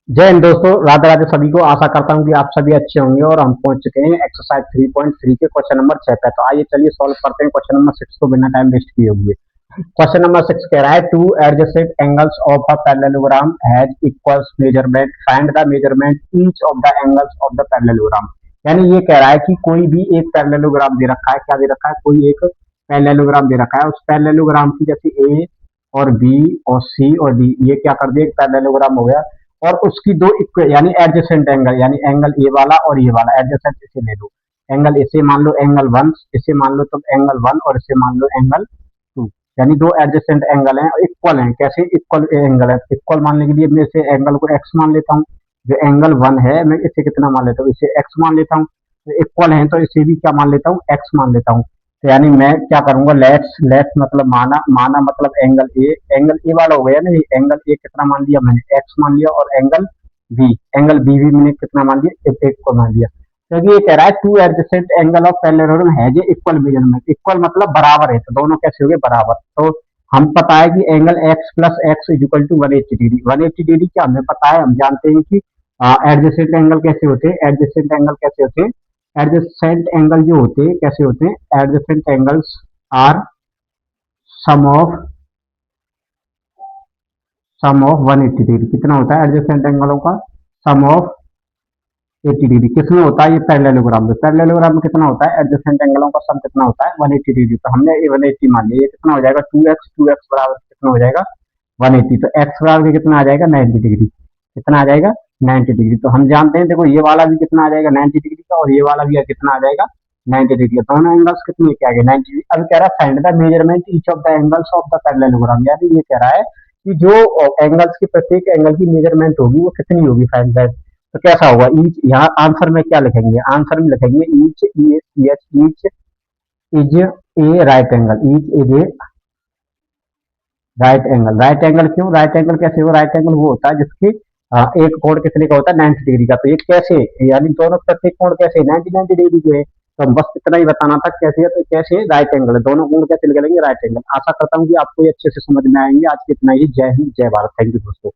जय हिंद दोस्तों, राधे राधे सभी को। आशा करता हूँ कि आप सभी अच्छे होंगे और हम पहुंच चुके हैं एक्सरसाइज 3.3 के क्वेश्चन नंबर 6 पे। तो आइए चलिए सॉल्व करते हैं क्वेश्चन नंबर 6 को बिना टाइम वेस्ट किए हुए। क्वेश्चन नंबर 6 कह रहा है two adjacent angles of a parallelogram has equals measurement, find the measurement each of the angles of the parallelogram. यानी ये कह रहा है कि कोई भी एक पैरेललोग्राम दे रखा है। क्या दे रखा है? कोई एक पैरेललोग्राम दे रखा है। उस पैरेललोग्राम की जैसे ए और बी और सी और डी, ये क्या कर दिया? एक पैरेललोग्राम हो गया। और उसकी दो यानी एडजेसेंट एंगल, यानी एंगल ए वाला और ये वाला एडजेसेंट, इसे ले लो। एंगल इसे मान लो एंगल वन, इसे मान लो तुम एंगल वन, और इसे मान लो एंगल टू। यानी दो एडजेसेंट एंगल हैं, इक्वल हैं। कैसे इक्वल एंगल है? इक्वल मानने के लिए मैं इसे एंगल को एक्स मान लेता हूँ। जो एंगल वन है मैं इसे कितना मान लेता हूँ? इसे एक्स मान लेता हूँ। तो इक्वल है तो इसे भी क्या मान लेता हूँ? एक्स मान लेता हूँ। तो यानी मैं क्या करूंगा? लेट्स लेट्स मतलब माना, माना मतलब एंगल ए वाला हो गया ना। ये एंगल ए कितना मान लिया मैंने? एक्स मान लिया। और बी एंगल बी भी मैंने कितना मान लिया? एक को मान लिया। क्योंकि ये कह रहा है two adjacent angle of parallelogram has equal measurement. Equal मतलब बराबर है, तो दोनों कैसे हो गए? बराबर। तो हम पता है कि angle x plus x is equal to 180 degree. 180 degree क्या हमें पता है? हम जानते हैं कि एडजेसेंट एंगल कैसे होते हैं। एडजेसेंट एंगल कैसे होते हैं? एडजेसेंट एंगल जो होते हैं कैसे होते हैं? Adjacent angles are sum of 180 degree. कितना होता है एडजेसेंट एंगलों का? Sum of 80 degree. किसमें होता है? ये पैरेललोग्राम में। पैरेललोग्राम में कितना होता है? एडजेसेंट एंगलों का सम कितना होता है? 180 डिग्री। तो हमने ये 180 मान लिया। ये कितना हो जाएगा? 2x। 2x बराबर कितना हो जाएगा? 180। तो x बराबर कितना आ जाएगा? 90 डिग्री। कितना आ जाएगा? 90 डिग्री। तो हम जानते हैं, देखो ये वाला भी कितना आ जाएगा? 90 डिग्री का। और ये वाला भी कितना आ जाएगा? 90 डिग्री। दोनों एंगल्स कितने के आ गए? 90 डिग्री। अब कह रहा है find the measurement each of the angles of the parallelogram. यानी ये कह रहा है कि जो एंगल्स की, प्रत्येक एंगल की मेजरमेंट होगी वो कितनी होगी? Find that. तो कैसा होगा? ईच, यहाँ आंसर में क्या लिखेंगे? आंसर में लिखेंगे each, each is a right angle. Each is a right angle. Right angle क्यों? राइट एंगल कैसे हो? राइट एंगल वो होता है जिसकी एक कोण कितने का होता है? 90 डिग्री का। तो ये कैसे, यानी दोनों प्रत्येक कोण कैसे 90 डिग्री के हैं। तो हम बस इतना ही बताना था कैसे है। तो कैसे राइट एंगल है, दोनों कोण कैसे निकलेंगे? Right angle. आशा करता हूँ कि आपको ये अच्छे से समझ में आएंगे। आज के इतना ही। जय हिंद, जय भारत। थैंक यू दोस्तों।